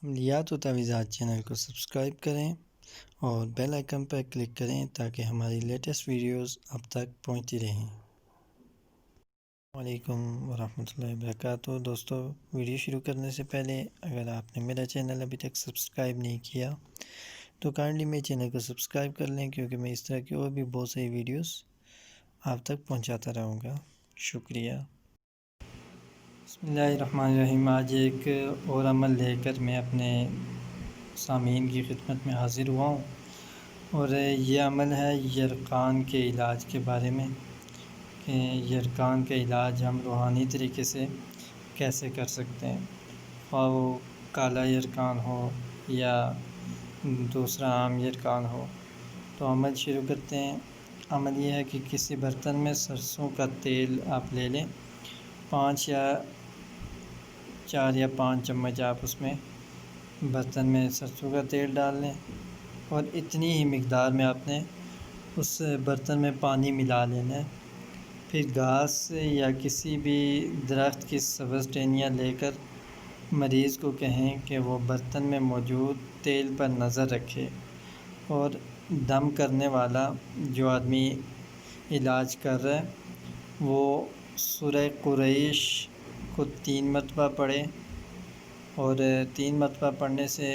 عملیات و تعویذات چینل کو سبسکرائب کریں اور بیل آئکن پر کلک کریں تاکہ ہماری لیٹسٹ ویڈیوز اب تک پہنچتی رہیں۔ السلام علیکم ورحمۃ اللہ وبرکاتہ۔ دوستو، ویڈیو شروع کرنے سے پہلے اگر آپ نے میرا چینل ابھی تک سبسکرائب نہیں کیا تو کائنڈلی میرے چینل کو سبسکرائب کر لیں، کیونکہ میں اس طرح کی اور بھی بہت سی ویڈیوز آپ تک پہنچاتا رہوں گا۔ شکریہ۔ بسم اللہ الرحمن الرحیم۔ آج ایک اور عمل لے کر میں اپنے سامعین کی خدمت میں حاضر ہوا ہوں، اور یہ عمل ہے یرقان کے علاج کے بارے میں، کہ یرقان کا علاج ہم روحانی طریقے سے کیسے کر سکتے ہیں، خواہ وہ کالا یرقان ہو یا دوسرا عام یرقان ہو۔ تو عمل شروع کرتے ہیں۔ عمل یہ ہے کہ کسی برتن میں سرسوں کا تیل آپ لے لیں، 4 یا 5 چمچ آپ اس میں برتن میں سرسوں کا تیل ڈال لیں، اور اتنی ہی مقدار میں آپ نے اس برتن میں پانی ملا لینا ہے۔ پھر گھاس یا کسی بھی درخت کی سبز ٹہنیاں لے کر مریض کو کہیں کہ وہ برتن میں موجود تیل پر نظر رکھے، اور دم کرنے والا جو آدمی علاج کر رہا ہے وہ سورہ قریش کو 3 مرتبہ پڑھے، اور 3 مرتبہ پڑھنے سے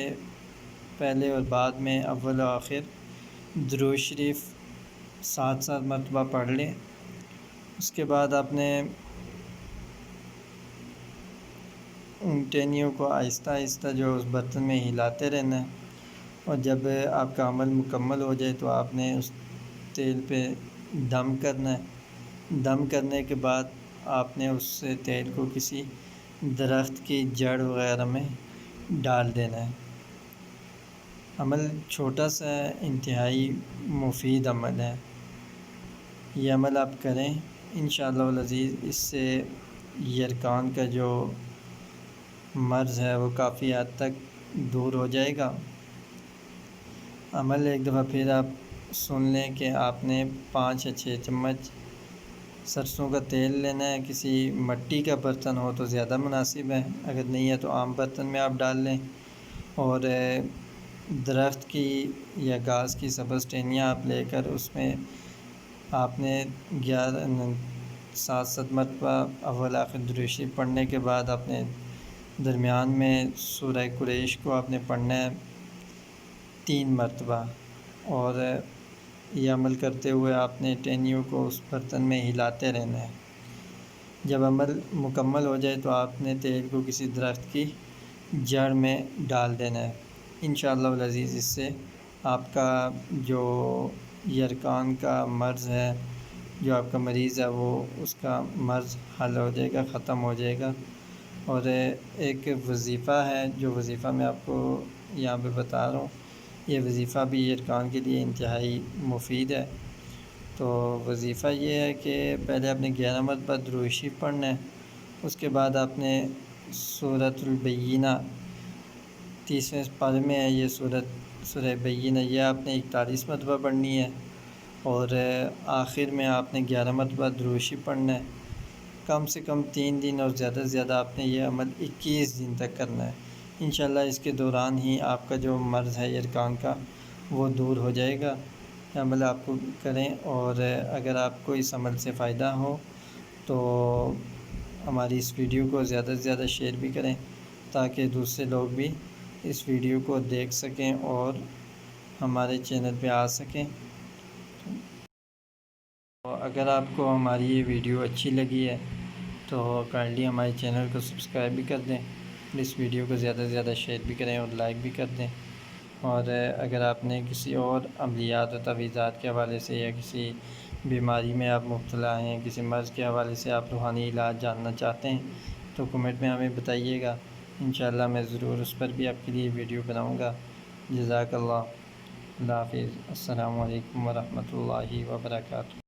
پہلے اور بعد میں اول و آخر درود شریف 7 مرتبہ پڑھ لیں۔ اس کے بعد آپ نے ان ٹہنیوں کو آہستہ آہستہ جو اس برتن میں ہلاتے رہنا ہے، اور جب آپ کا عمل مکمل ہو جائے تو آپ نے اس تیل پہ دم کرنا ہے۔ دم کرنے کے بعد آپ نے اس تیل کو کسی درخت کی جڑ وغیرہ میں ڈال دینا ہے۔ عمل چھوٹا سا انتہائی مفید عمل ہے۔ یہ عمل آپ کریں، انشاءاللہ العزیز اس سے یرقان کا جو مرض ہے وہ کافی حد تک دور ہو جائے گا۔ عمل ایک دفعہ پھر آپ سن لیں کہ آپ نے 5 یا 6 چمچ سرسوں کا تیل لینا ہے۔ کسی مٹی کا برتن ہو تو زیادہ مناسب ہے، اگر نہیں ہے تو عام برتن میں آپ ڈال لیں، اور درخت کی یا گھاس کی سبز ٹہنیاں آپ لے کر اس میں آپ نے 7 مرتبہ اول آخر درود شریف پڑھنے کے بعد آپ نے درمیان میں سورہ قریش کو آپ نے پڑھنا ہے 3 مرتبہ، اور یہ عمل کرتے ہوئے آپ نے ٹہنیوں کو اس برتن میں ہلاتے رہنا ہے۔ جب عمل مکمل ہو جائے تو آپ نے تیل کو کسی درخت کی جڑ میں ڈال دینا ہے۔ انشاءاللہ العزیز اس سے آپ کا جو یرقان کا مرض ہے، جو آپ کا مریض ہے، وہ اس کا مرض حل ہو جائے گا، ختم ہو جائے گا۔ اور ایک وظیفہ ہے جو وظیفہ میں آپ کو یہاں پہ بتا رہا ہوں، یہ وظیفہ بھی یرقان کے لیے انتہائی مفید ہے۔ تو وظیفہ یہ ہے کہ پہلے آپ نے 11 مرتبہ درود شریف پڑھنا ہے، اس کے بعد آپ نے سورۃ البینہ 30ویں پارے میں ہے یہ سورہ بینہ، یہ آپ نے 41 مرتبہ پڑھنی ہے، اور آخر میں آپ نے 11 مرتبہ درود شریف پڑھنا ہے۔ کم سے کم 3 دن اور زیادہ سے زیادہ آپ نے یہ عمل 21 دن تک کرنا ہے۔ انشاءاللہ اس کے دوران ہی آپ کا جو مرض ہے یرقان کا وہ دور ہو جائے گا۔ یہ عمل آپ کو کریں، اور اگر آپ کو اس عمل سے فائدہ ہو تو ہماری اس ویڈیو کو زیادہ سے زیادہ شیئر بھی کریں، تاکہ دوسرے لوگ بھی اس ویڈیو کو دیکھ سکیں اور ہمارے چینل پہ آ سکیں۔ اگر آپ کو ہماری یہ ویڈیو اچھی لگی ہے تو کائنڈلی ہمارے چینل کو سبسکرائب بھی کر دیں، اس ویڈیو کو زیادہ سے زیادہ شیئر بھی کریں اور لائک بھی کر دیں۔ اور اگر آپ نے کسی اور عملیات و تعویذات کے حوالے سے یا کسی بیماری میں آپ مبتلا ہیں، کسی مرض کے حوالے سے آپ روحانی علاج جاننا چاہتے ہیں تو کمنٹ میں ہمیں بتائیے گا، انشاءاللہ میں ضرور اس پر بھی آپ کے لیے ویڈیو بناؤں گا۔ جزاک اللہ۔ اللہ حافظ۔ السلام علیکم ورحمۃ اللہ وبرکاتہ۔